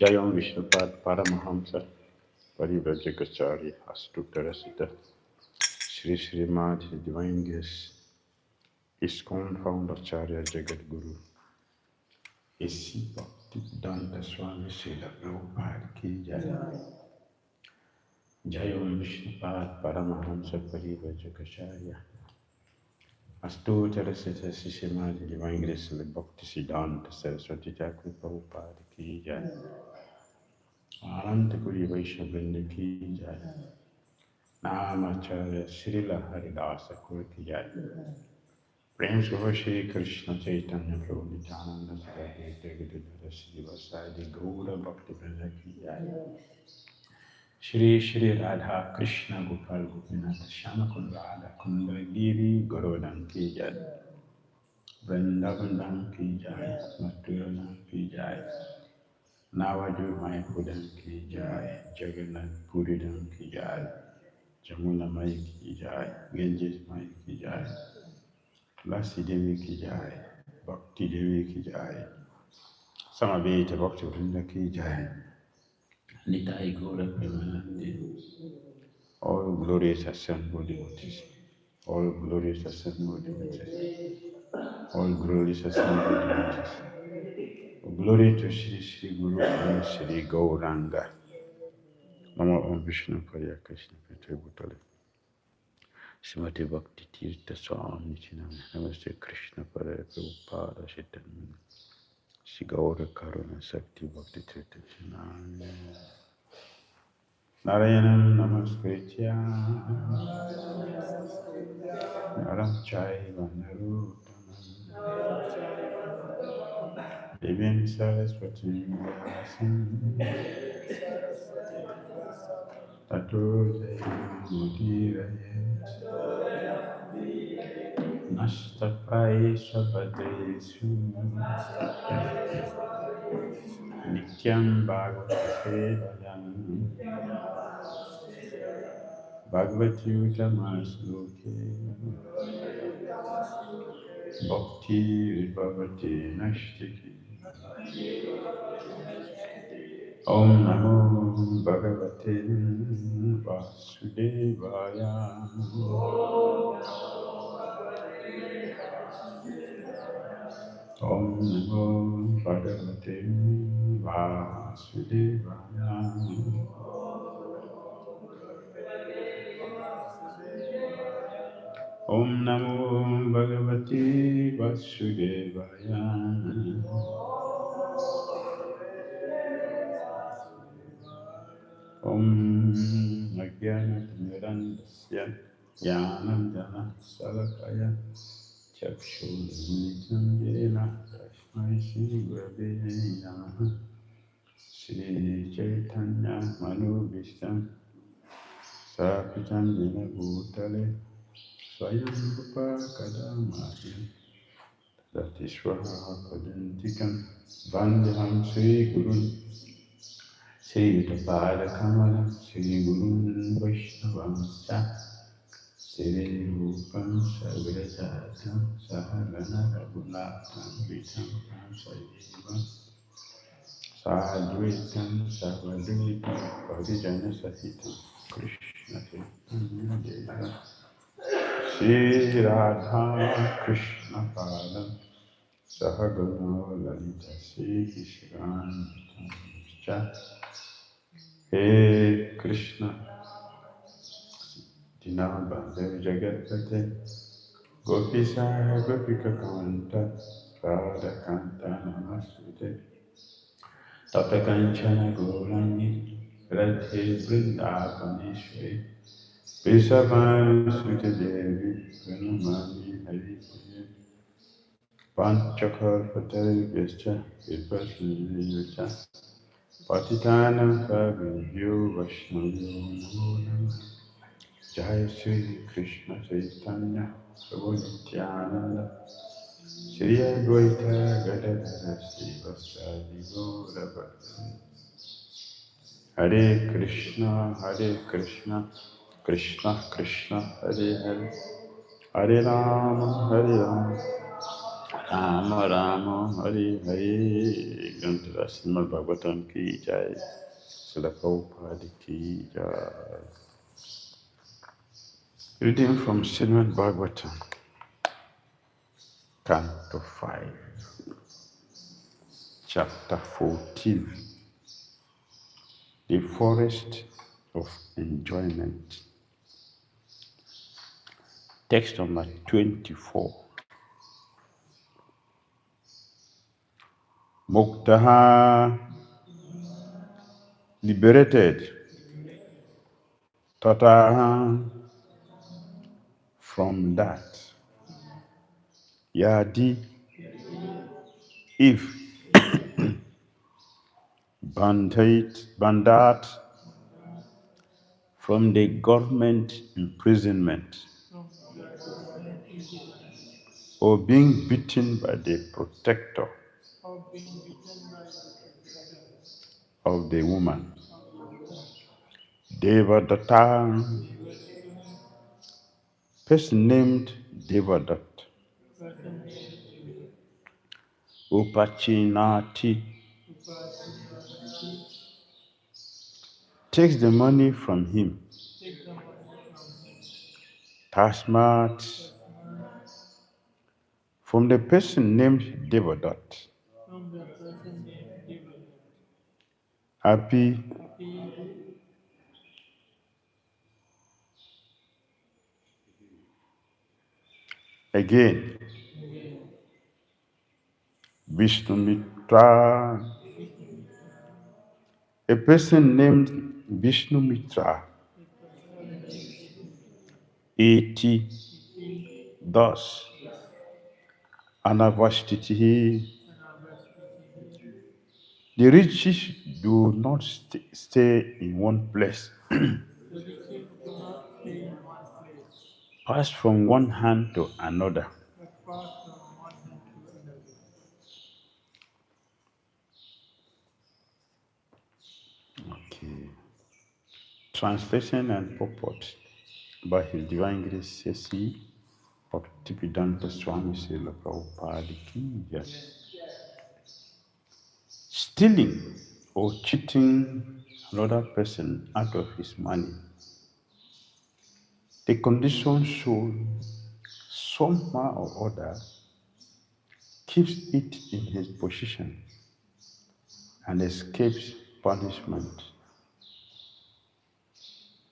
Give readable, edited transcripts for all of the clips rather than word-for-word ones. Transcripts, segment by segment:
Jayam Vishnupad Paramahamsa Parivrajagacharya Astuttarasita Sri Srimad Divine Grace ISKCON Founder Acharya Jagat Guru A.C. Bhakti Danta Swami Srila Prabhupada ki jai. Jai Om Vishnupad Paramahamsa Parivrajakacharya. Astuta Rasita Sishimadi Divine Grace and Bhakti Siddhanta Saraswati Thakur Prabhupada ki jai. Ananta Kuri Vaishya Vrinda ki jai. Namacharya Srila Haridasa Kur ki jai. प्रेम से श्री कृष्ण चैतन्य प्रभु नित्यानंद जगत श्री वसादि गौर भक्ति वृंद की जय। श्री श्री राधा कृष्ण गोपाल गोपीनाथ श्याम कुंद राधा कुंद गिरी गोवर्धन की जय। वृंदावन धाम की जय। मथुरा धाम की जय। नावाडू मायापुरम की जय। जगन्नाथ पुरी धाम की जय। जमुना माई की जय। गंजेश माई की जय। तुलसी देवी की जय। भक्ति देवी की जय। समवेत भक्ति वृंद की जय। निताई गौर प्रेमानंदे। All glorious assembled devotees. All glorious assembled devotees. All glorious assembled devotees. Glory to Shri Shri Guru and Shri Gauranga. Namo Om Vishnu Paya Krishna Petra Bhutale. Srimati Bhakti Tirtha Swami Chinam. Namaste Krishna Paraya Prabhupada Shitanam. Shri Gaura Karuna Sakti Bhakti Tirtha Chinam. Narayanam Namaskritya Naram Chaiva Narottamam Devim Saraswati Vyasam Tato Jayamudiraye Nastapai Shabhadesu Nityam Bhagavate Sevayam Bhagavati Uttamasloke Bhakti Vibhavati Nashtiki Om Namo Bhagavate Vasudevaya Om Namo Bhagavate Vasudevaya Om Namo Bhagavate Vasudevaya Om Ajnanatirandasya Jnanandjana Salakaya Chakshurmilitam Yena Tasmai Shri Gurave Namaha Shri Chaitanya Manubhishtam Sapitam Yena Bhutale Swayam Rupa Kadamahyam Tatiswaha Padantikam Vandeham Shri Gurun Shri Yutapada Kamala Shri Gurun Vaishnavamsa Shri Rupam Sagrajatam Sahagana Raghunatam Vitam Sajivam Sadhuitam Savadvitam Parijana Sahitam Krishna Chaitanya Deva Shri Radha Krishna Padam Sahagana Lalita Shri Krishna He Krishna Dinabandha Jagatpate Gopisa Gopika Kanta Radha Kanta Namasute Tata Kanchana Gaurangi Radhe Vrindavaneshwari Vrisabhanu Sute Devi Pranamami Hari Panchakal Patel Vyascha Vipasniyucha Patitanam Pavibhyo Vaishnavyo Namo Namah Jai Sri Krishna Chaitanya Prabhu Nityananda Shri Advaita Gadadhara Srivasadi Gaurabhakti Hare Krishna Krishna Krishna Hare Hare Hare Rama Rama Rama Hare Hare Granted Srimad Bhagavatam Ki Jai Srila Prabhupada Ki Jai. Reading from Srimad Bhagavatam, Canto 5, chapter 14, the forest of enjoyment. Text number 24. Muktaha, liberated. Tataha, from that. Yadi, if. Bandat, from the government imprisonment. Or being beaten by the protector of the woman. Devadatta, person named Devadatta. Upachinati, takes the money from him. Tasmat, from the person named Devadatta. Happy, again. Vishnumitra, a person named Vishnumitra. 80, thus. Anavashtiti, the riches do not stay in one place. Pass from one hand to another. Okay. Translation and purport by His Divine Grace C.C. Bhaktivedanta Swami Srila Prabhupada Ki Jai. Stealing or cheating another person out of his money. The conditioned soul, somehow or other, keeps it in his possession and escapes punishment.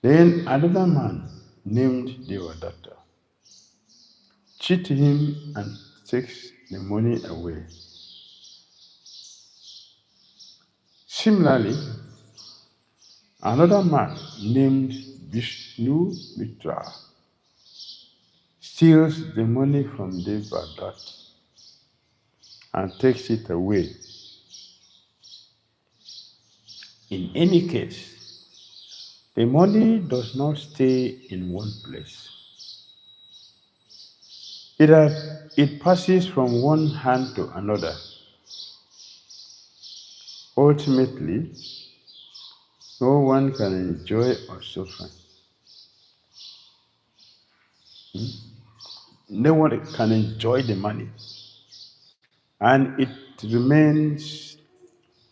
Then another man named Devadatta cheats him and takes the money away. Similarly, another man named Vishnu Mitra steals the money from Devadatta and takes it away. In any case, the money does not stay in one place. It passes from one hand to another. Ultimately, no one can enjoy or suffer. No one can enjoy the money. And it remains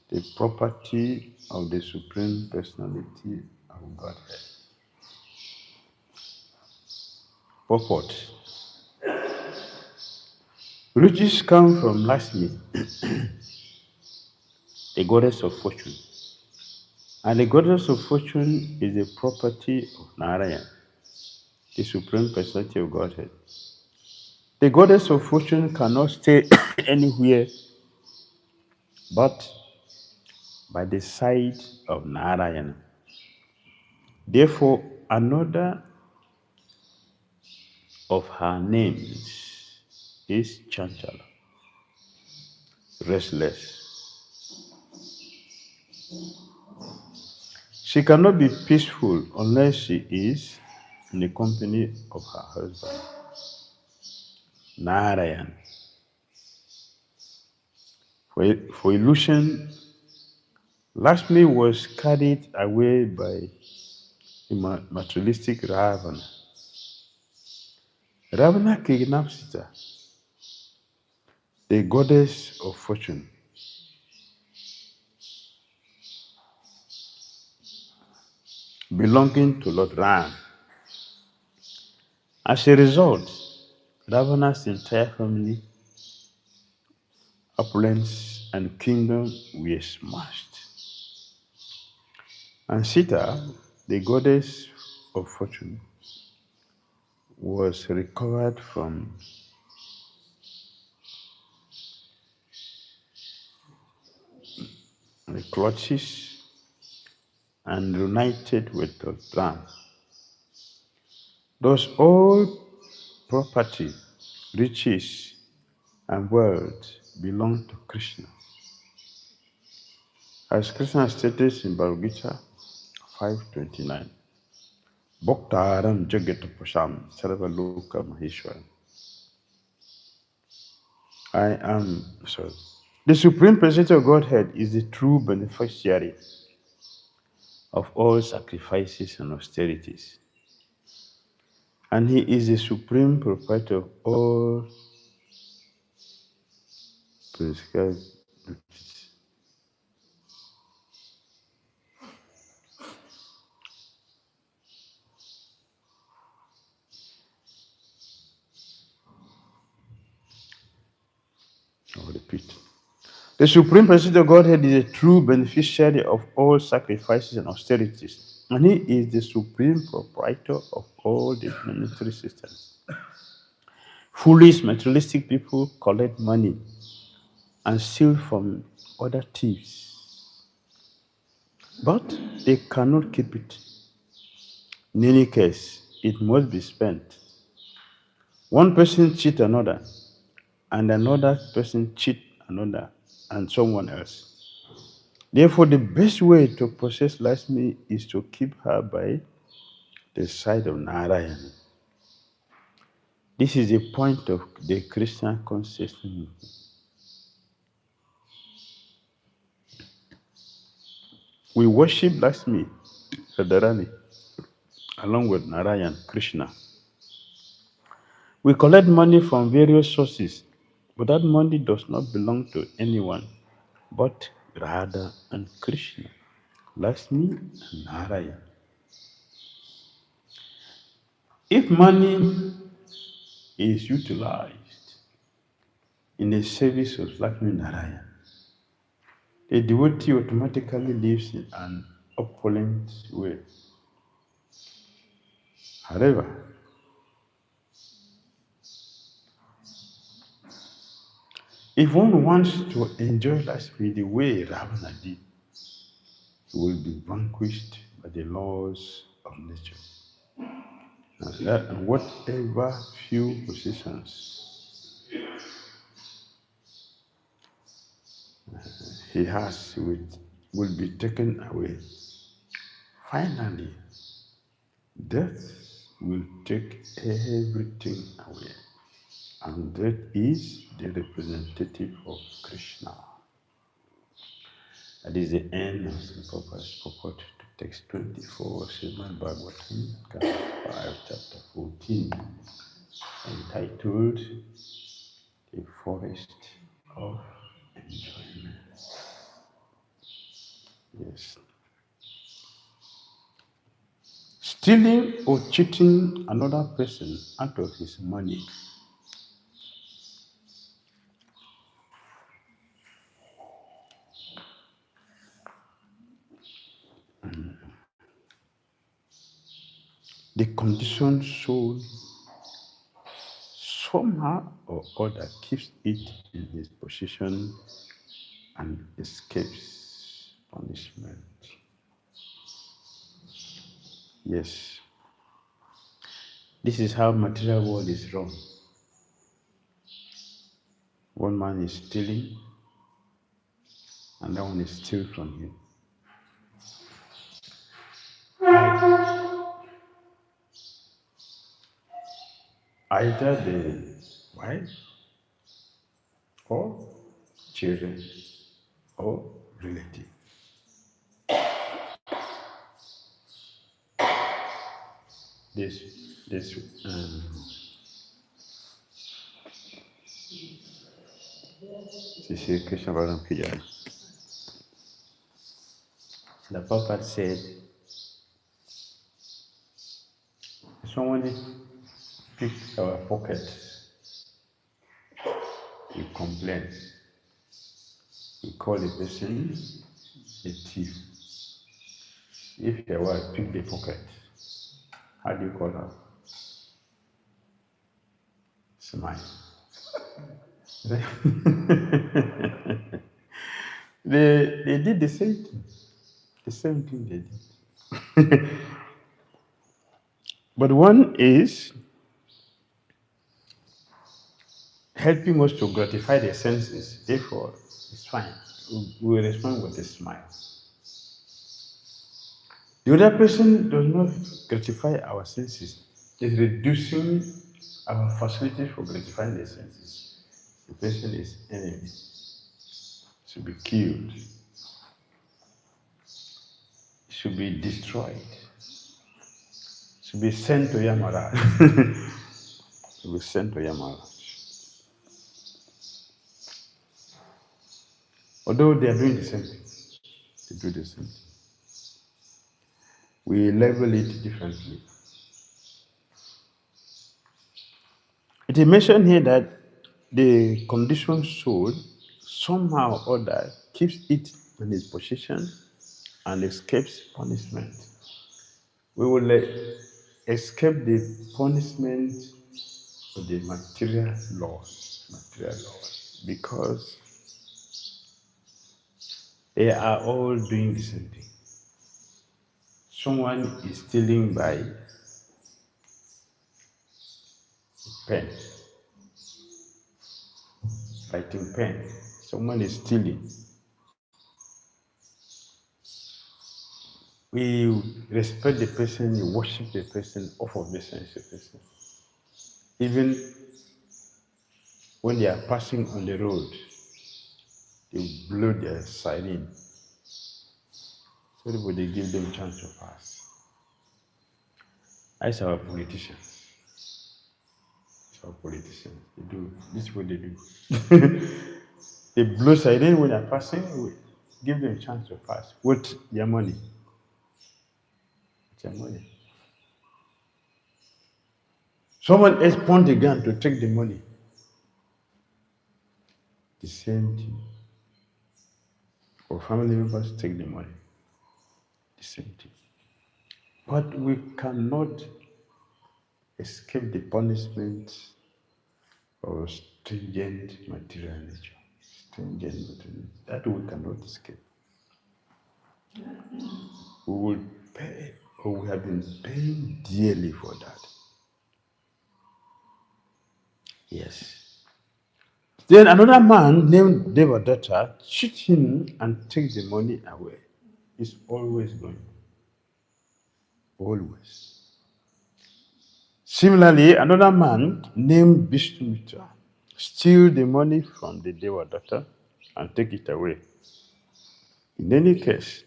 the property of the Supreme Personality of Godhead. Purport. Riches come from Lakshmi, the goddess of fortune. And the goddess of fortune is the property of Narayan, the Supreme Personality of Godhead. The goddess of fortune cannot stay anywhere but by the side of Narayana. Therefore, another of her names is Chanchala, restless. She cannot be peaceful unless she is in the company of her husband, Narayan. For illusion, Lakshmi was carried away by the materialistic Ravana. Ravana kidnapped Sita, the goddess of fortune. Belonging to Lord Ram. As a result, Ravana's entire family, opulence, and kingdom were smashed. And Sita, the goddess of fortune, was recovered from the clutches and reunited with the Ram. Thus all property, riches, and wealth belong to Krishna. As Krishna stated in Bhagavad Gita 5:29, Bhaktaram Jagat Pasham Sarva Loka Maheshwaram. I am sorry. The Supreme Personality of Godhead is the true beneficiary of all sacrifices and austerities. And he is the supreme proprietor of all prescribed duties. I'll repeat. The Supreme Personality of Godhead is a true beneficiary of all sacrifices and austerities, and He is the supreme proprietor of all the planetary systems. Foolish materialistic people collect money and steal from other thieves, but they cannot keep it. In any case, it must be spent. One person cheats another, and another person cheats another, and someone else. Therefore, the best way to possess Lakshmi is to keep her by the side of Narayan. This is the point of the Christian consciousness. We worship Lakshmi, Radharani, along with Narayan, Krishna. We collect money from various sources, but that money does not belong to anyone but Radha and Krishna, Lakshmi and Narayan. If money is utilized in the service of Lakshmi Narayan, a devotee automatically lives in an opulent way. However, if one wants to enjoy Lakshmi the way Ravana did, he will be vanquished by the laws of nature. And whatever few possessions he has will be taken away. Finally, death will take everything away. And that is the representative of Krishna. That is the end of the Prabhupada's purport to text 24, Srimad Bhagavatam, Canto 5, Chapter 14, entitled The Forest of Enjoyment. Yes. Stealing or cheating another person out of his money the conditioned soul somehow or other keeps it in his possession and escapes punishment. Yes. This is how material world is run. One man is stealing, and that one is steal from him. Either the wife or children or relative. This Sri Krishna Balaram Pujari. The Prabhupada said, somebody picked our pocket, we complain. We we call a person a thief. If your wife pick the pocket, how do you call her? Smile. They did the same thing. The same thing they did. But one is helping us to gratify the senses. Therefore, it's fine. We will respond with a smile. The other person does not gratify our senses. It's reducing our facility for gratifying the senses. The person is enemy. Should be killed. Should be destroyed. Should be sent to Yamara. Should be sent to Yamara. Although they are doing the same thing, they do the same thing. We level it differently. It is mentioned here that the conditioned soul somehow or other keeps it in its position and escapes punishment. We will escape the punishment of the material laws, because they are all doing the same thing. Someone is stealing by pen, writing pen. Someone is stealing. We respect the person, we worship the person, offer obeisance to the person. Even when they are passing on the road, they blow their siren so that they give them chance to pass. That's our politicians. It's our politicians. They do. This is what they do. They blow siren when they're passing, we give them chance to pass with their money. With their money. Someone else point the gun to take the money. The same thing. Or family members take the money. The same thing. But we cannot escape the punishment of stringent material nature. Stringent material. That we cannot escape. We will pay, or we have been paying dearly for that. Yes. Then another man named Damodara cheat him and take the money away. It's always going. Always. Similarly, another man named Vishnumitra steal the money from the Devadatta and take it away. In any case,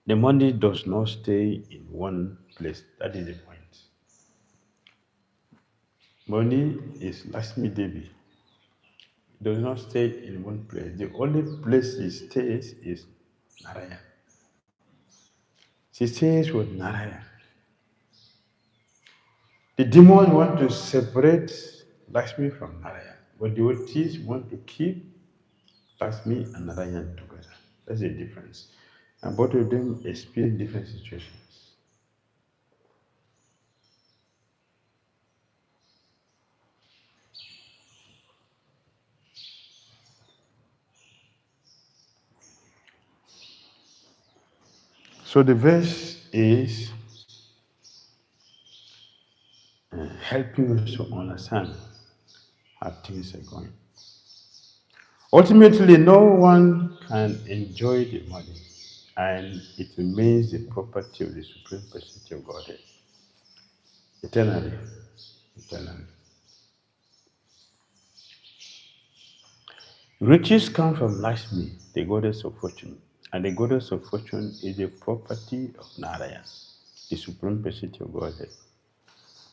the money does not stay in one place. That is the point. Money is Lakshmi Devi. It does not stay in one place. The only place it stays is Narayana. She stays with Narayana. The demons want to separate Lakshmi from Narayana, but the devotees want to keep Lakshmi and Narayana together. That's the difference. And both of them experience different situations. So the verse is helping us to understand how things are going. Ultimately, no one can enjoy the money, and it remains the property of the Supreme Personality of Godhead eternally. Eternally. Riches come from Lakshmi, the goddess of fortune, and the goddess of fortune is the property of Narayana, the Supreme Personality of Godhead.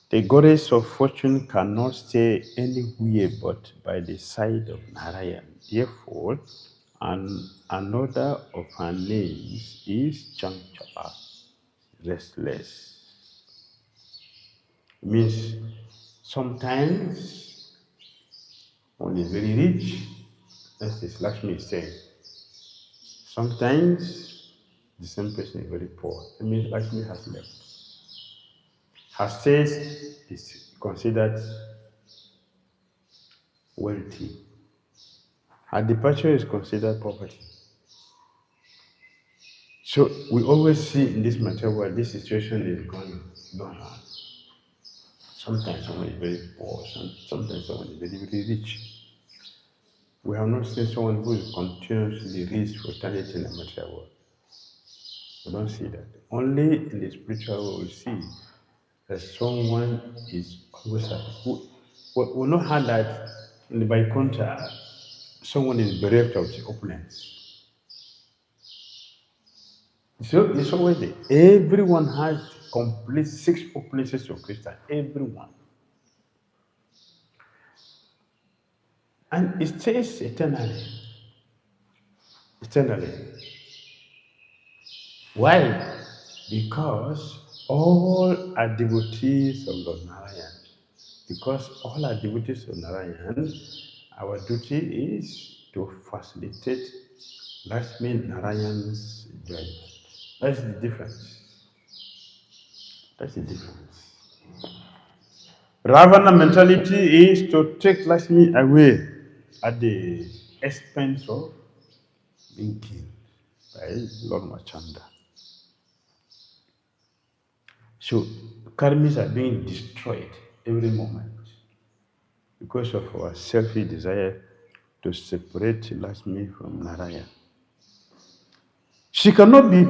The goddess of fortune cannot stay anywhere but by the side of Narayan. Therefore, another of her names is Chanchala, restless. It means sometimes one is very rich, That's this Lakshmi is saying. Sometimes the same person is very poor. It means Lakshmi has left. Her state is considered wealthy. Her departure is considered poverty. So we always see in this material world this situation is going on. Sometimes someone is very poor, sometimes someone is very, very rich. We have not seen someone who is continuously rich for eternity in the material world. We don't see that. Only in the spiritual world we see that someone is always happy. We not have that in the Vaikuntha, someone is bereft of the opulence. So it's always there. Everyone has complete 6 opulences of Krishna. Everyone. And it stays eternally. Eternally. Why? Because all are devotees of Lord Narayan. Because all are devotees of Narayan, our duty is to facilitate Lakshmi Narayan's enjoyment. That's the difference. That's the difference. Ravana mentality is to take Lakshmi away at the expense of being killed by Lord Machanda. So karmis are being destroyed every moment because of our selfish desire to separate Lakshmi from Narayan. She cannot be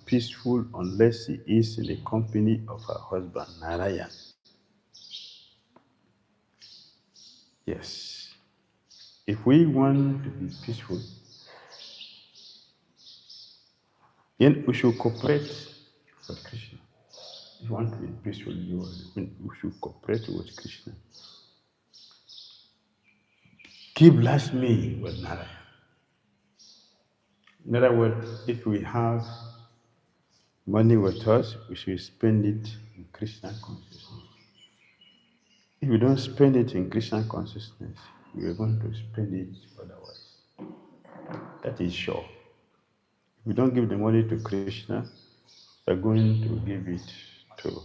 peaceful unless she is in the company of her husband Narayan. Yes. If we want to be peaceful, then we should cooperate with Krishna. If you want to be peaceful, we should cooperate with Krishna. Keep Lakshmi with Narayan. In other words, if we have money with us, we should spend it in Krishna consciousness. If we don't spend it in Krishna consciousness, we are going to spend it otherwise. That is sure. If we don't give the money to Krishna, we are going to give it to.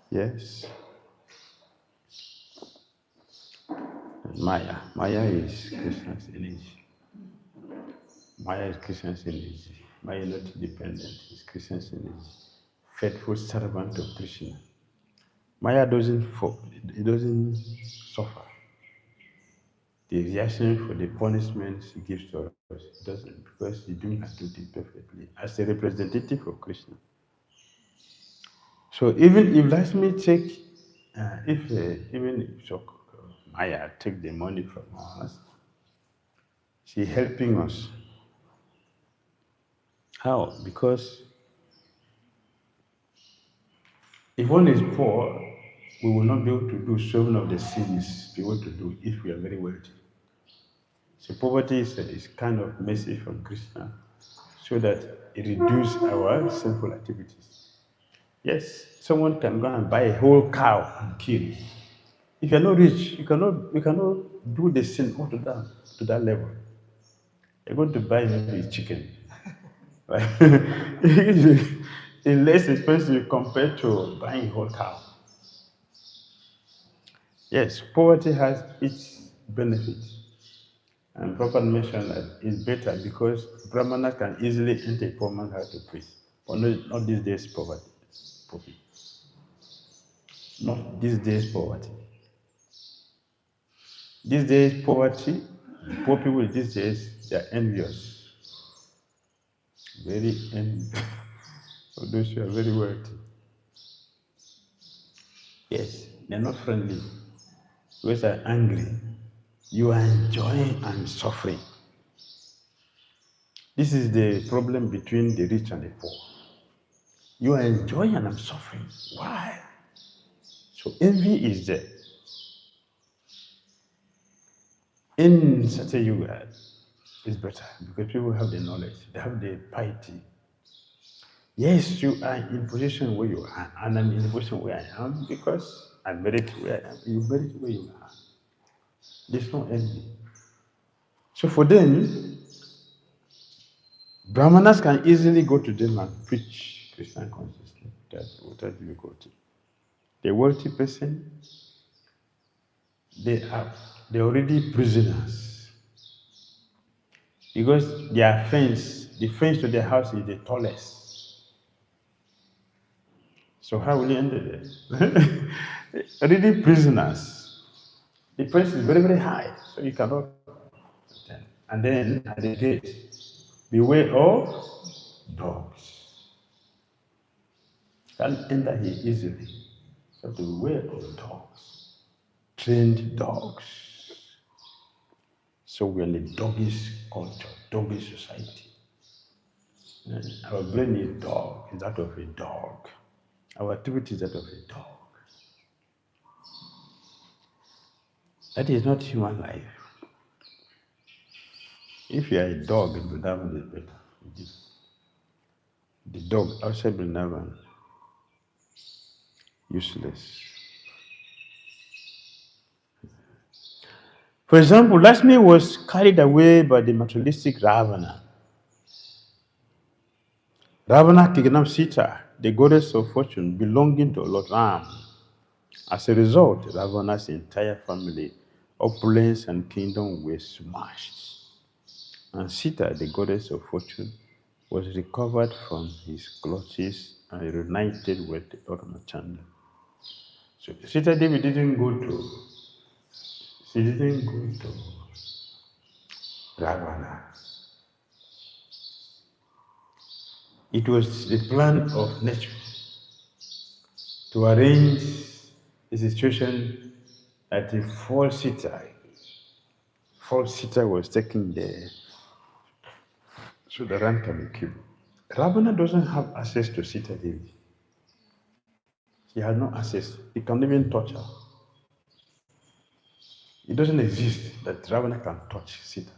Yes. Maya. Maya is Krishna's energy. Maya is Krishna's energy. Maya is not independent, it's Krishna's energy. Faithful servant of Krishna. Maya doesn't suffer. The reaction for the punishment she gives to us doesn't, because she's doing her duty perfectly as a representative of Krishna. So even if Lakshmi take, Maya take the money from us, she's helping us. How? Because if one is poor, we will not be able to do some of the sins we want to do if we are very wealthy. So poverty is kind of message from Krishna so that it reduces our sinful activities. Yes, someone can go and buy a whole cow and kill. If you're not rich, you cannot do the sin up to that level. You're going to buy maybe chicken. Right? It's less expensive compared to buying a whole cow. Yes, poverty has its benefits. And Prabhupada mentioned that it's better because Brahmana can easily enter a poor man's house to preach. But not these days poverty. Not these days poverty. These days poverty, poor people these days, they are envious. Very envious of those who are very wealthy. Yes, they're not friendly. Because they're angry. You are enjoying and suffering. This is the problem between the rich and the poor. You are enjoying and I'm suffering. Why? So envy is there. In such a yoga, it's better because people have the knowledge, they have the piety. Yes, you are in position where you are, and I'm in the position where I am because I merit where you merit where you are. There's no envy. So for them, Brahmanas can easily go to them and preach Christian consciousness without difficulty. The wealthy person, they're already prisoners. Because the fence to their house is the tallest. So how will you enter there? Already prisoners. The fence is very, very high, so you cannot enter. And then at the gate, beware of dogs. Can't enter here easily. So beware of dogs. Trained dogs. So we're in a doggish culture, doggish society. And our brain is dog, is that of a dog. Our activity is that of a dog. That is not human life. If you are a dog in Vrindavan, is better. The dog outside Vrindavan, useless. For example, Lakshmi was carried away by the materialistic Ravana. Ravana kidnapped Sita, the goddess of fortune belonging to Lord Ram. As a result, Ravana's entire family, opulence and kingdom were smashed. And Sita, the goddess of fortune, was recovered from his clutches and reunited with Lord Ramachandra. So Sita Devi didn't go to Ravana. It was the plan of nature to arrange a situation that a false Sita was taken there so the Ram can be killed. Ravana doesn't have access to Sita Devi. He has no access. He can't even touch her. It doesn't exist that Ravana can touch Sita.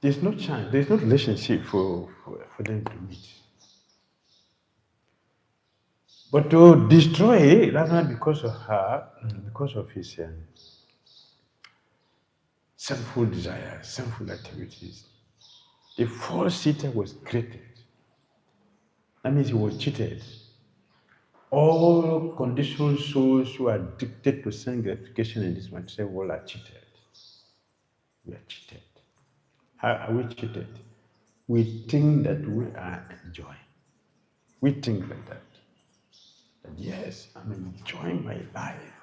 There's no chance, there's no relationship for them to meet. But to destroy Ravana because of her, because of his sinful desires, sinful activities, the false Sita was created. That means he was cheated. All conditioned souls who are addicted to sense gratification in this material world are cheated. We are cheated. How are we cheated? We think that we are enjoying. We think like that. That yes, I'm enjoying my life.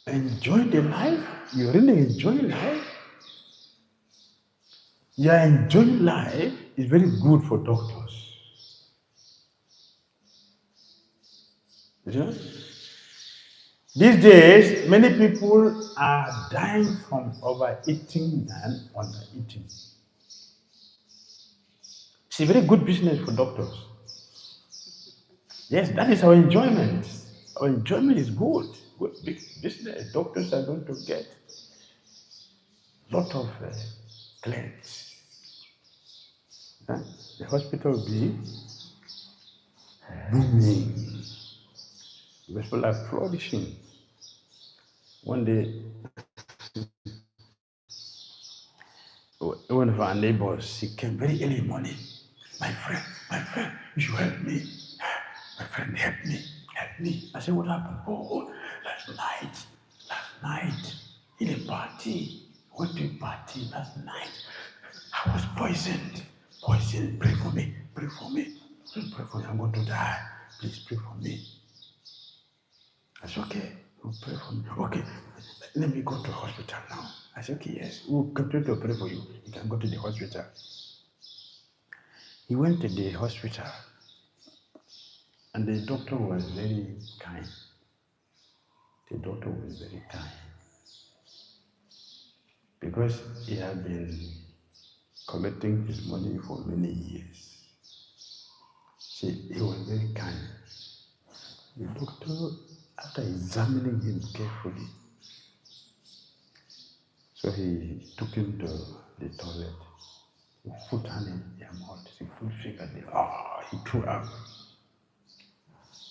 Enjoy the life? You really enjoy life? Yeah, enjoying life is very good for doctors. You know? These days, many people are dying from overeating than undereating. It's a very good business for doctors. Yes, that is our enjoyment. Our enjoyment is good. Big business. Doctors are going to get a lot of clients. Huh? The hospital will be booming. People are flourishing. One day, one of our neighbors, he came very early in the morning. My friend, you should help me. My friend, help me. I said, what happened? Oh, last night, in a party. Went to a party last night. I was poisoned. Pray for me. Pray for me. I'm going to die. Please pray for me. I said, okay, pray for me. Okay, let me go to the hospital now. I said, okay, yes, we'll continue to pray for you. You can go to the hospital. He went to the hospital, and the doctor was very kind. Because he had been collecting his money for many years. See, he was very kind. The doctor, after examining him carefully, so he took him to the toilet. He put hand in their mouth. He put finger there. He threw up.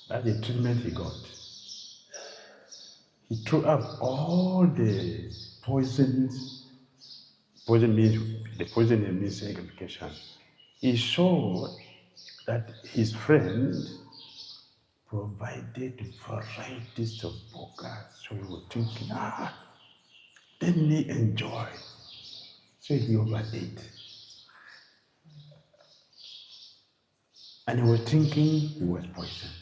That's the treatment he got. He threw up all the poisons. Poison means sanctification. He saw that his friend provided varieties of burgers. So he was thinking, let me enjoy. So he overate. And he was thinking he was poisoned.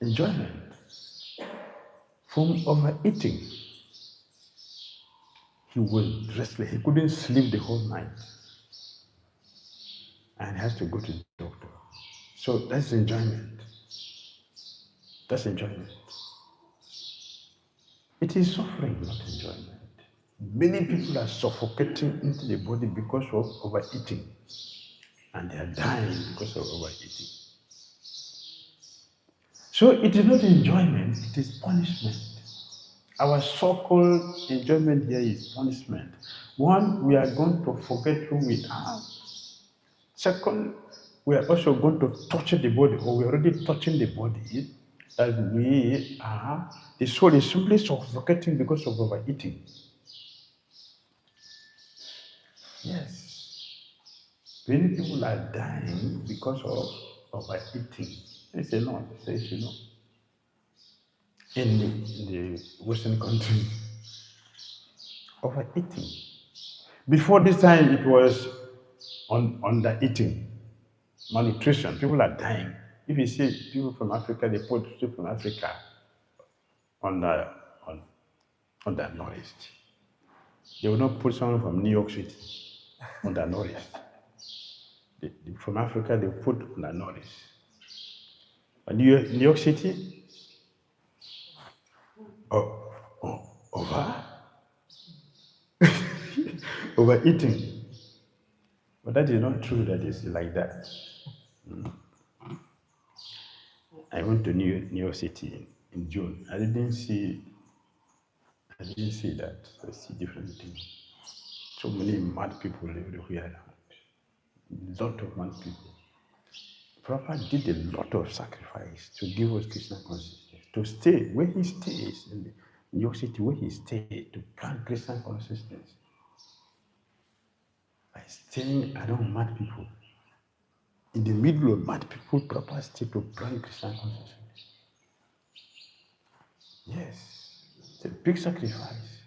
Enjoyment from overeating. He was restless. He couldn't sleep the whole night. And has to go to the doctor. So that's enjoyment. That's enjoyment. It is suffering, not enjoyment. Many people are suffocating into the body because of overeating. And they are dying because of overeating. So it is not enjoyment, it is punishment. Our so-called enjoyment here is punishment. One, we are going to forget who we are. Second, we are also going to torture the body, or we're already touching the body, that we are, the soul is simply suffocating because of overeating. Yes. Many people are dying because of overeating. They say no, they say no. In the Western countries, overeating. Before this time, it was under eating, malnutrition. People are dying. If you see people from Africa, they put people from Africa undernourished. They will not put someone from New York City undernourished. From Africa, they put undernourished. But New York City, overeating. But that is not true that it's like that. I went to New York City in June. I didn't see that. I see different things. So many mad people everywhere around. Lot of mad people. Prabhupada did a lot of sacrifice to give us Krishna consciousness. To stay where he stays in New York City, where he stayed, to plant Krishna consciousness. By staying around mad people. In the middle of mad people, Prabhupada stayed to plant Krishna consciousness. Yes, it's a big sacrifice.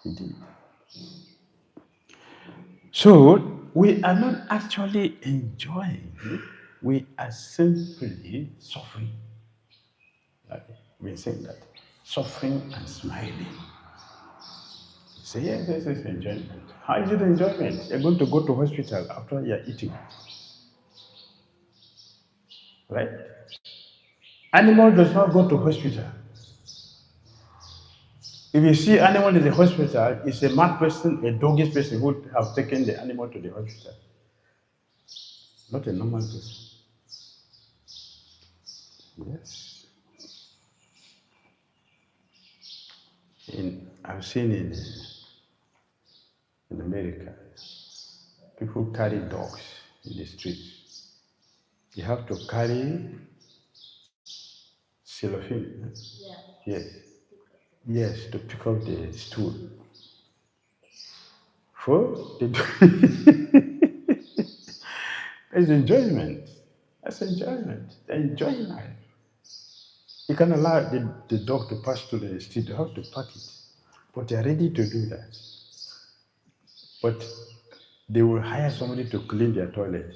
He did. So, we are not actually enjoying, we are simply suffering. Like we're saying that. Suffering and smiling. Say, yes, this is enjoyment. How is it enjoyment? You're going to go to hospital after you're eating. Right? Animal does not go to hospital. If you see animal in the hospital, it's a mad person, a doggish person who have taken the animal to the hospital. Not a normal person. Yes. I've seen in America, people carry dogs in the streets. You have to carry cellophane. Yeah. Yes, to pick up the stool. For the It's enjoyment. That's enjoyment. They're enjoying life. You can allow the dog to pass through the street. You have to park it. But they're ready to do that. But they will hire somebody to clean their toilet.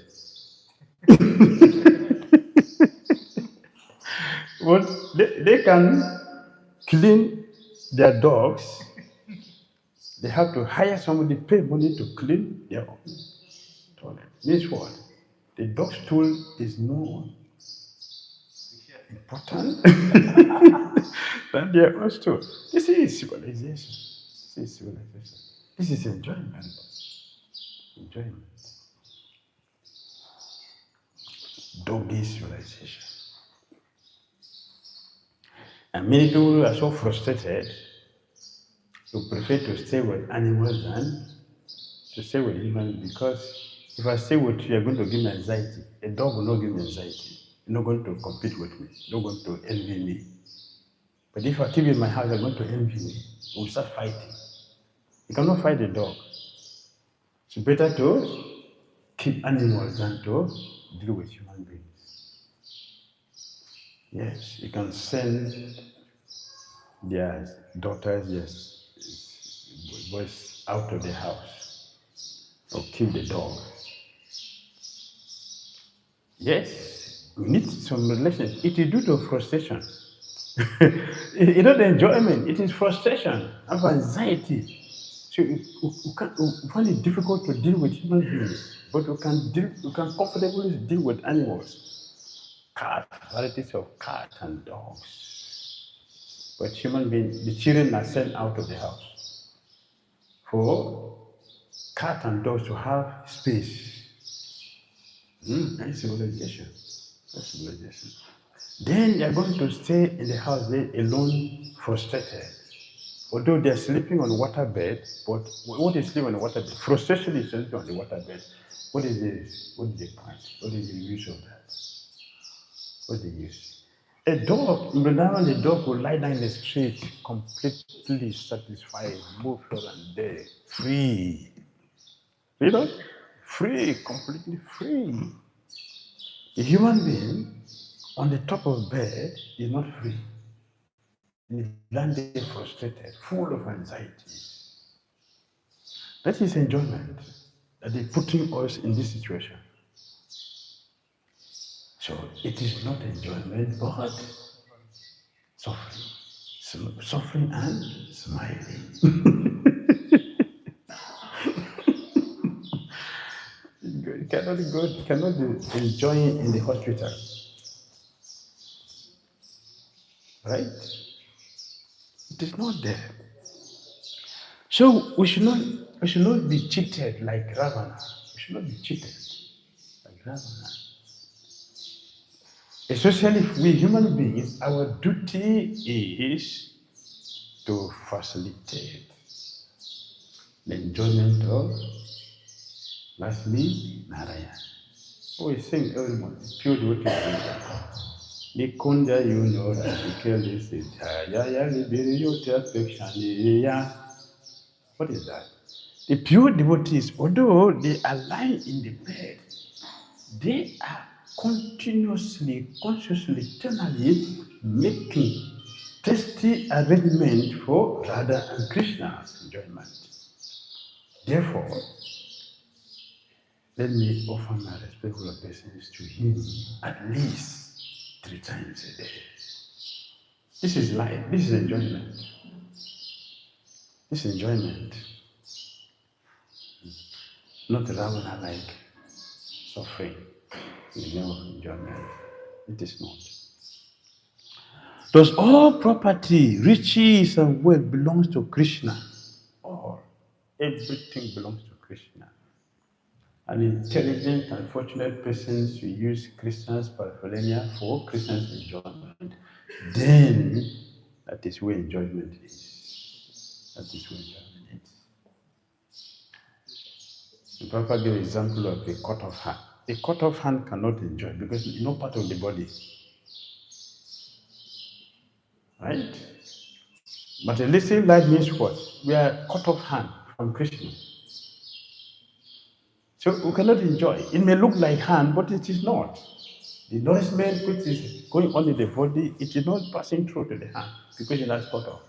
But they can clean their dogs. They have to hire somebody, pay money to clean their own toilet. Means what? The dog stool is more important than their own stool. This is civilization. This is civilization. This is enjoyment. Enjoyment. Doggy civilization. And many people are so frustrated to prefer to stay with animals than to stay with humans, because if I stay with you, you're going to give me anxiety. A dog will not give me anxiety. not going to compete with me, not going to envy me. But if I keep in my house, they're going to envy me. We'll start fighting. You cannot fight a dog. It's better to keep animals than to deal with human beings. Yes, you can send their daughters, yes, boys out of the house or kill the dog. Yes, we need some relations. It is due to frustration. It's not enjoyment, it is frustration and anxiety. So we find it difficult to deal with human beings, but we can comfortably deal with animals. Cat, varieties of cat and dogs. But human beings, the children are sent out of the house for cat and dogs to have space. That's civilization. That's civilization. Then they are going to stay in the house there alone, frustrated. Although they're sleeping on water bed, but what is sleeping on the water bed? Frustration is sleeping on the water bed. What is this? What is the point? What is the use of that? What is the use? A dog, now the dog will lie down in the street completely satisfied, move here and there, free. You know? Free, completely free. A human being on the top of bed is not free. He landed frustrated, full of anxiety. That is enjoyment that is putting us in this situation. So it is not enjoyment, but suffering. Suffering and smiling. You cannot be enjoying in the hospital. Right? It is not there. So we should not be cheated like Ravana. We should not be cheated like Ravana. Especially if we human beings, our duty is to facilitate the enjoyment of lastly Narayana. We sing every morning, pure devotee. Nikunda you know that you kill this is What is that? The pure devotees, although they are lying in the bed, they are continuously, consciously, eternally making tasty arrangement for Radha and Krishna's enjoyment. Therefore, let me offer my respectful obeisance to him at least 3 times a day. This is life. This is enjoyment. This is enjoyment. Not Ravana like suffering. Enjoyment. It is not. Does all property, riches, and wealth belongs to Krishna? All. Everything belongs to Krishna. An intelligent and fortunate person who use Krishna's paraphernalia for Krishna's enjoyment, then that is where enjoyment is. That is where enjoyment is. The Prabhupada gave an example of a cut off hand. A cut off hand cannot enjoy because it's no part of the body. Right? But a little life means what? We are cut off hand from Krishna. So we cannot enjoy. It may look like hand, but it is not. The nourishment which is going on in the body, it is not passing through to the hand because it has cut off.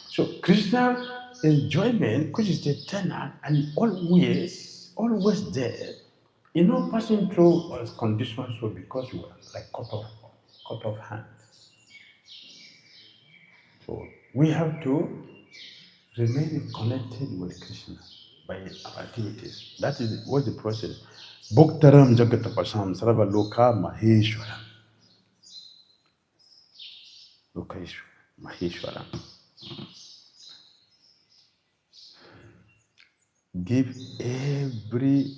So Krishna enjoyment, which is eternal and always there, is not passing through as conditions so because we are like cut off hand. So we have to remain connected with Krishna by our activities. That is what's the process. Bhuktaram Jagatapasam Sarva Loka Maheshwaram. Maheshwaram. Give every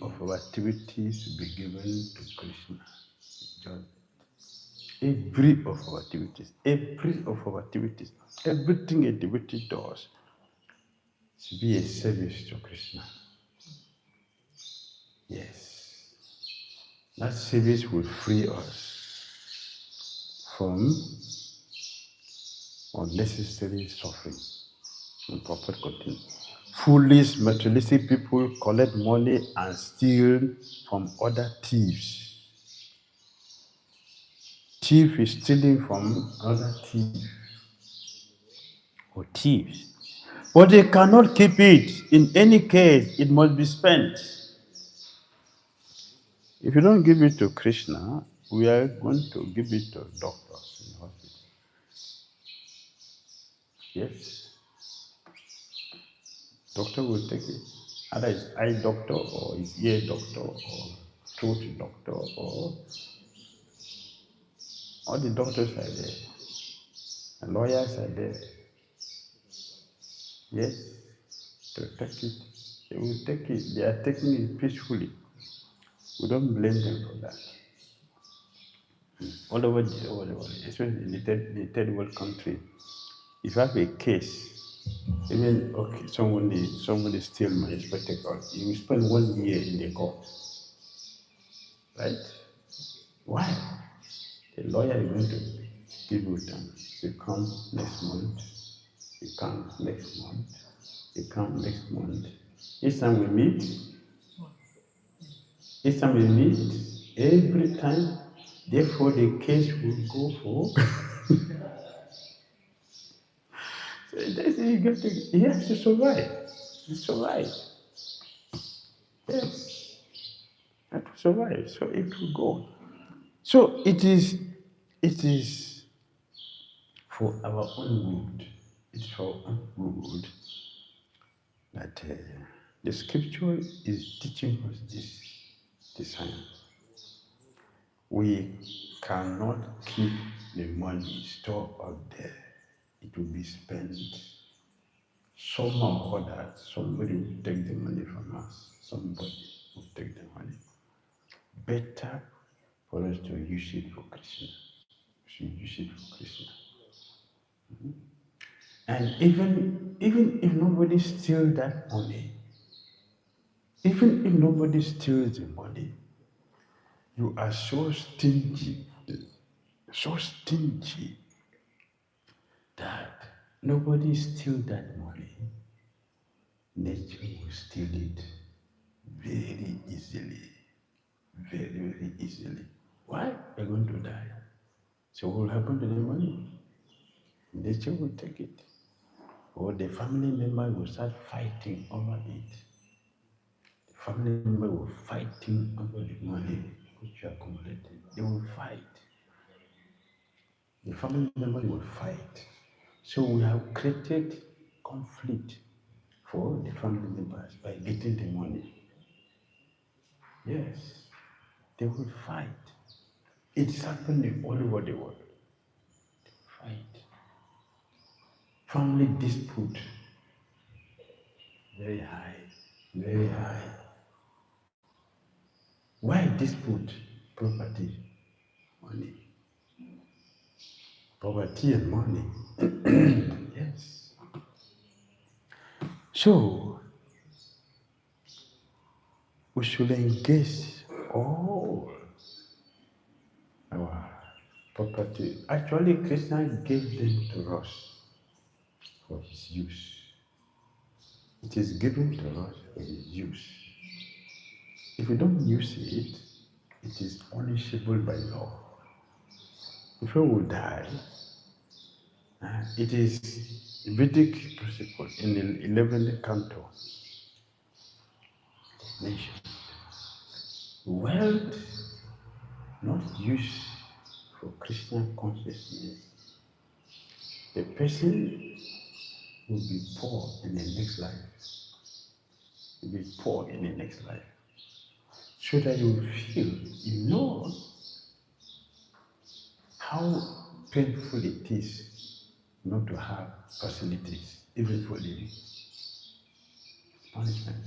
of our activities to be given to Krishna. Every of our activities, everything a devotee does should be a service to Krishna. Yes. That service will free us from unnecessary suffering. The prophet continues. Foolish materialistic people collect money and steal from other thieves. Thief is stealing from other thief or thieves. But they cannot keep it. In any case, it must be spent. If you don't give it to Krishna, we are going to give it to doctors in the hospital. Yes. Doctor will take it. Either it's eye doctor or it's ear doctor or throat doctor or all the doctors are there. The lawyers are there. Yes. To take it. They will take it. They are taking it peacefully. We don't blame them for that. All over the world, especially in the third world country, if you have a case, even okay, somebody steal my spectacles, you will spend 1 year in the court, right? Why? The lawyer is going to give you time. You come next month. You come next month. You come next month. Each time we meet, every time, therefore the case will go for. So that's he has to survive. He survive. Yes. Have to survive. So it will go. So it is for our own good. It's for our own good that the scripture is teaching us this science. We cannot keep the money stored up there. It will be spent. Somehow or other, somebody will take the money from us. Somebody will take the money. Better for us to use it for Krishna. We should use it for Krishna. And even if nobody steals that money, even if nobody steals the money, you are so stingy that nobody steals that money. Nature will steal it very easily. Very, very easily. Why? They're going to die. So what will happen to the money? Nature will take it. Or the family member will start fighting over it. The family member will fighting over the money which you accumulated. They will fight. The family member will fight. So we have created conflict for the family members by getting the money. Yes, they will fight. It's happening all over the world. Fight. Family dispute. Very high. Very high. Why dispute? Property, money. Poverty and money. Yes. So, we should engage all our property. Actually, Krishna gave them to us for his use. It is given to us for his use. If we don't use it, it is punishable by law. If we will die, it is Vedic principle in the 11th canto. Nation. Wealth not used for Christian consciousness. The person will be poor in the next life. Will be poor in the next life. So that you will feel, you know how painful it is not to have facilities, even for living. Punishment.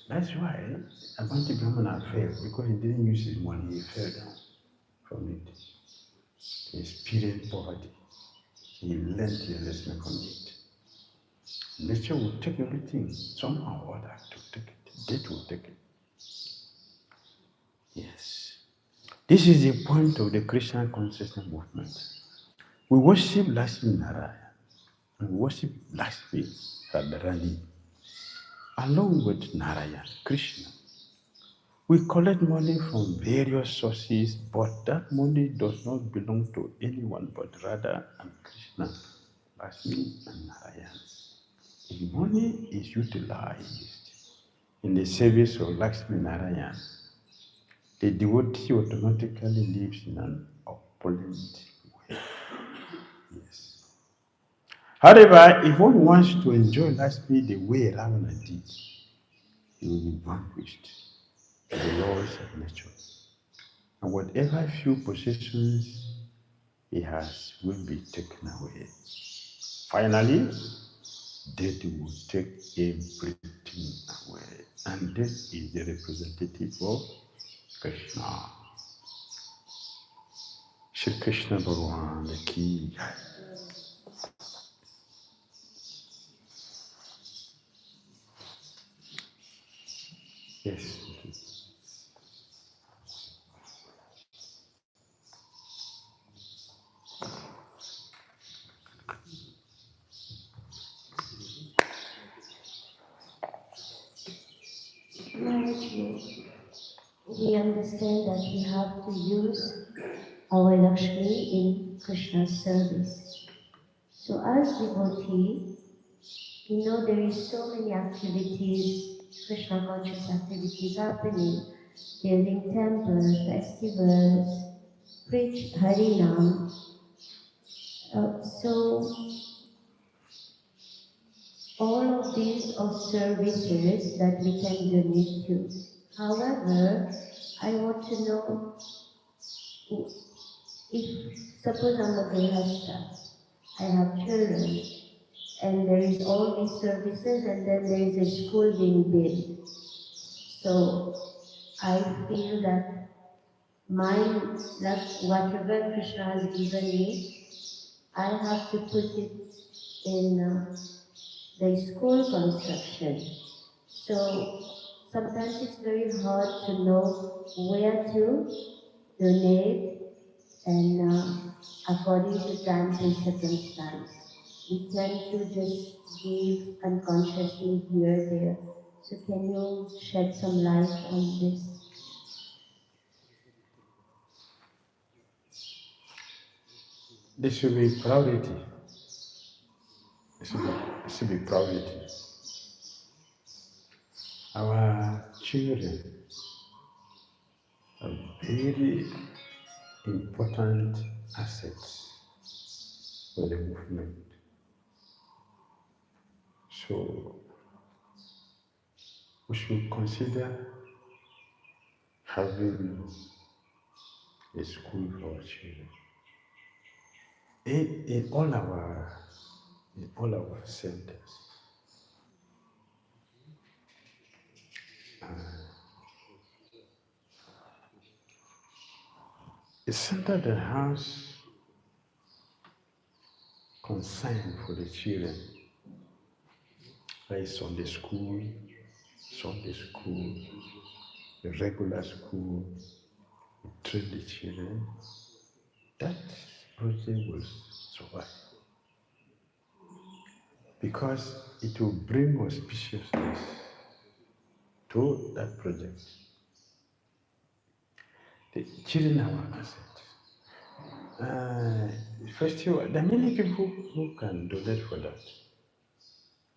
That's why Abhanti Brahmana failed, because he didn't use his money, he fell down from it. He experienced poverty. He learned the lesson from it. Nature will take everything, somehow or other, to take it. Death will take it. Yes. This is the point of the Krishna consciousness movement. We worship Lakshmi Narayana and we worship Lakshmi Radharani along with Narayana, Krishna. We collect money from various sources, but that money does not belong to anyone but Radha and Krishna, Lakshmi and Narayana. If money is utilized in the service of Lakshmi Narayana, the devotee automatically lives in an opulent way. Yes. However, if one wants to enjoy Lakshmi the way Ravana did, he will be vanquished by the laws of nature. And whatever few possessions he has will be taken away. Finally, death will take everything away. And this is the representative of Krishna. Shri Krishna Bhagavan ki jai. Yes. We understand that we have to use our Lakshmi in Krishna's service. So as devotee, we know there is so many activities, Krishna conscious activities happening, building temples, festivals, preach Harinam. So all of these are services that we can donate to. However, I want to know if, suppose I'm a grihastha, I have children, and there is all these services, and then there is a school being built. So I feel that whatever Krishna has given me, I have to put it in the school construction. So sometimes it's very hard to know where to donate and according to times and circumstance. We tend to just give unconsciously here or there. So can you shed some light on this? This should be priority. It should be priority. Our children are very important assets for the movement. So we should consider having a school for our children. In all our centers. A center that has concern for the children, like Sunday school, the regular school, train the children, that project will survive because it will bring auspiciousness to that project. The children are our asset. First of all, there are many people who can donate for that.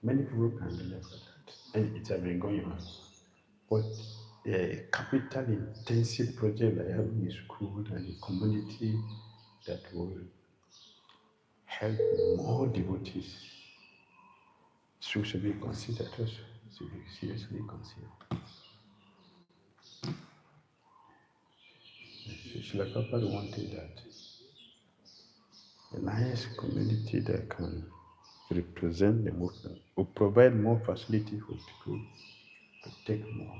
Many people can donate for that, and it has been going on. But a capital intensive project like having a school and a community that will help more devotees should be considered also, should be seriously considered. Srila Prabhupada wanted that a nice community that can represent the movement will provide more facility for people to take more,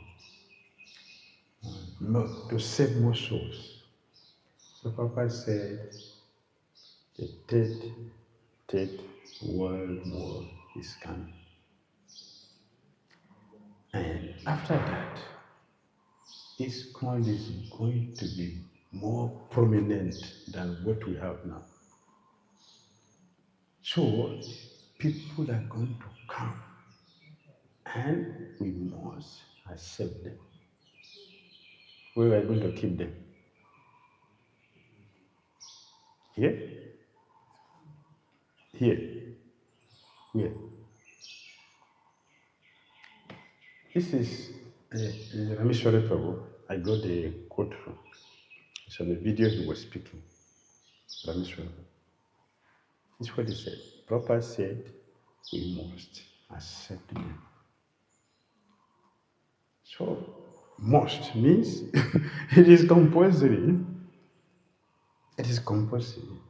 to save more souls. So Prabhupada said the third world war is coming. And after that, ISKCON is going to be more prominent than what we have now. So people are going to come and we must accept them. Where are we going to keep them? Here? Here? Here? This is Rameshwara Prabhu. I got a quote from. It's on the video he was speaking. Rameshwara. This is what he said. Prabhupada said, we must accept them. So, must means it is compulsory. It is compulsory.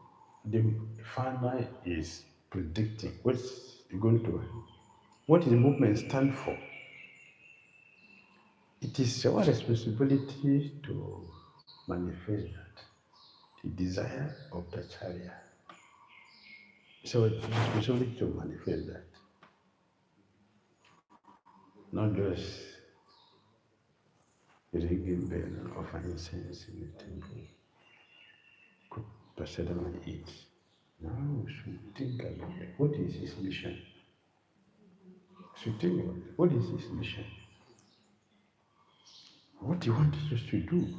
The farmer is predicting what's going to happen. What the movement stand for? It is our responsibility to manifest that, the desire of the chariot. It's our responsibility to manifest that. Not just ringing bell and offer incense in the temple. Could Pasadena eat? Now we should think about it. What is his mission? Should think about it. What is his mission? What he wants us to do?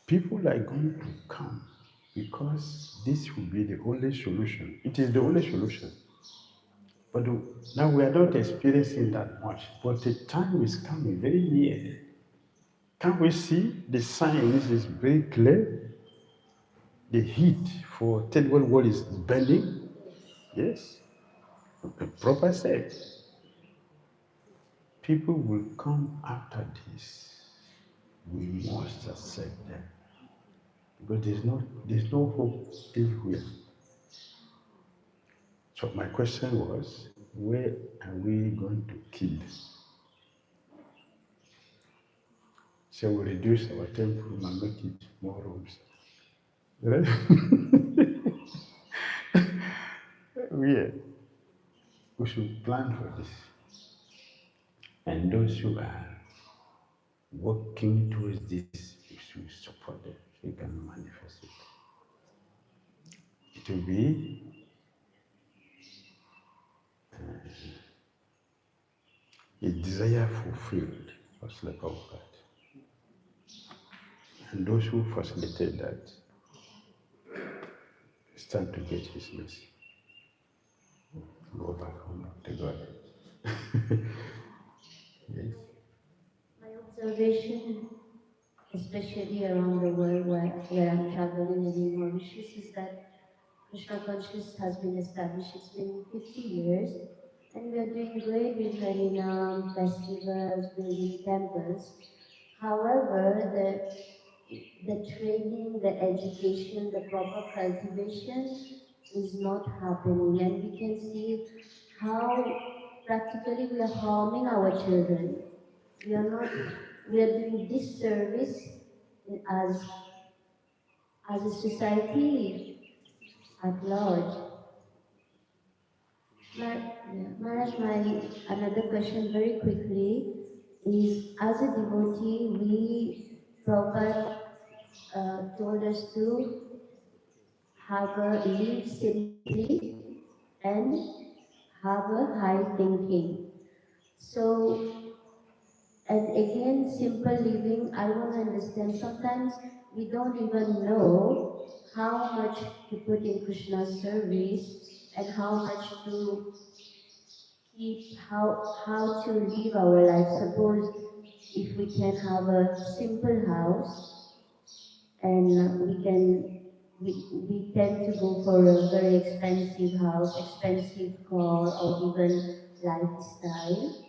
People are going to come because this will be the only solution. It is the only solution. But now we are not experiencing that much. But the time is coming very near. Can't we see the signs is very clear? The heat for third world war is burning. Yes. The prophet said, people will come after this. We must accept them. Because there's no hope everywhere. So my question was, where are we going to kill? Shall we reduce our temple and make it more rooms? Right? We should plan for this. And those who are working towards this, we should support them so we can manifest it. It will be a desire fulfilled for Slip of God. And those who facilitate that stand to get his mercy. Go back home to God. Yes. My observation, especially around the world where I'm traveling and in Mauritius, is that Krishna consciousness has been established. It's been 50 years, and we are doing great with Harinam, festivals, building temples. However, the training, the education, the proper cultivation is not happening, and we can see how practically we are harming our children. We are doing disservice as a society at large. Maharaj, another question very quickly is, as a devotee, Prabhupada told us to live simply and have a high thinking. So, and again, simple living, I want to understand, sometimes we don't even know how much to put in Krishna's service and how much to keep, how to live our life. Suppose if we can have a simple house and we tend to go for a very expensive house, expensive car, or even lifestyle.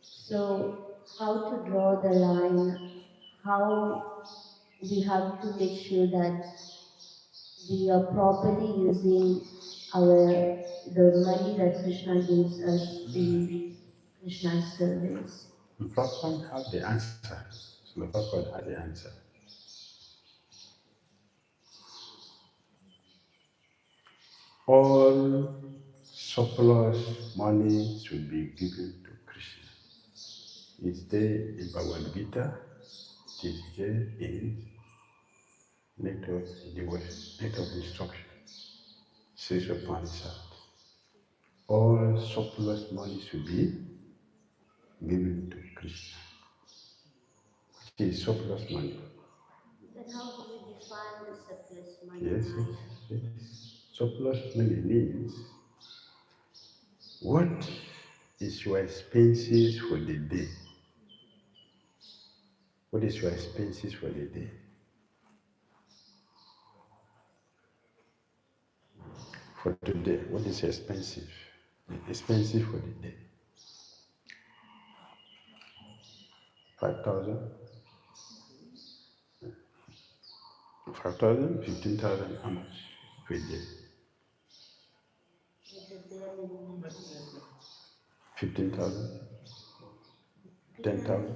So how to draw the line, how we have to make sure that we are properly using the money that Krishna gives us in Krishna's service. Prabhupada had the answer. So Prabhupada had the answer. All surplus money should be given to Krishna. It's there in Bhagavad Gita, it is there in net of the West, net of destruction, says Upanishad. All surplus money should be given to Krishna. Which is surplus money. Then how do we define the surplus money? Yes. Surplus money means what is your expenses for the day? What is your expenses for the day? For today, what is expensive? Expensive for the day. 5,000? 5,000? 15,000? How much per day? 15,000? 10,000?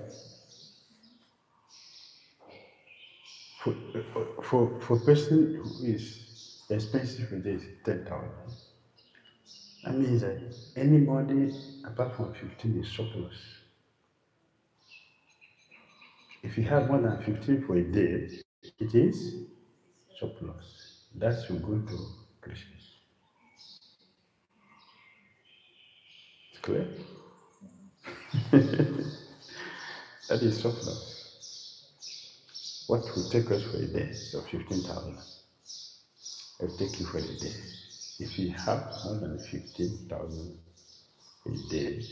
For a person who is expensive for this, 10,000. That means that any money apart from 15 is surplus. If you have more than 15 for a day, it is surplus. That should go to Krishna. It's clear? That is surplus. What will take us for a day? So 15,000. It will take you for a day. If you have more than 15,000 a day,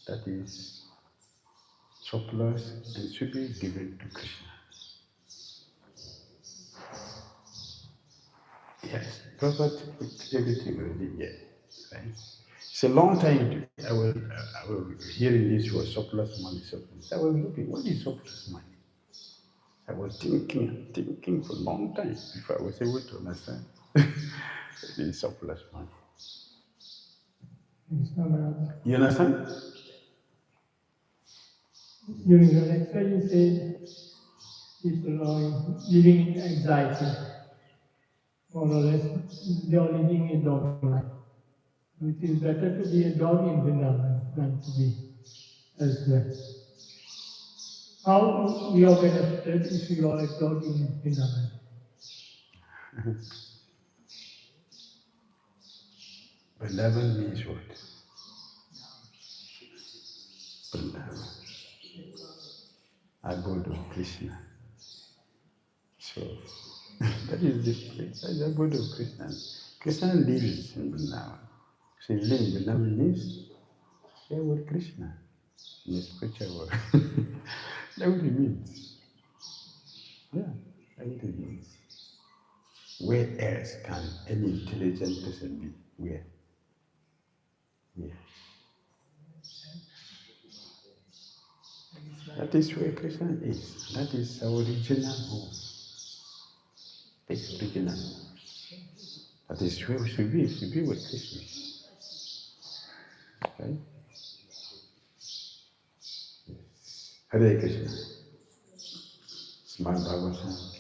that is surplus and should be given to Krishna. Yes, Prabhupada put everything already here. Right? It's a long time. I was hearing this was surplus money, surplus. I was looking, what is surplus money? I was thinking for a long time before I was able to understand the surplus money. You understand? During the lecture, you said people are living in anxiety. More or less, they are living a dog life. It is better to be a dog in Vrindavan than to be elsewhere. How we are benefited if we are a dog in Vrindavan? Vrindavan means what? Vrindavan. Abode of Krishna. So, that is the place. That's the abode of Krishna. Krishna lives in Vrindavan. So, live in Vrindavan means share with Krishna in the spiritual world. That's what it means. Yeah, that's what it means. Where else can any intelligent person be? Where? Where? That is where Krishna is. That is our original home. It's original home. That is where we should be with Krishna. Right? Hare Krishna. Smart Bhagavatam.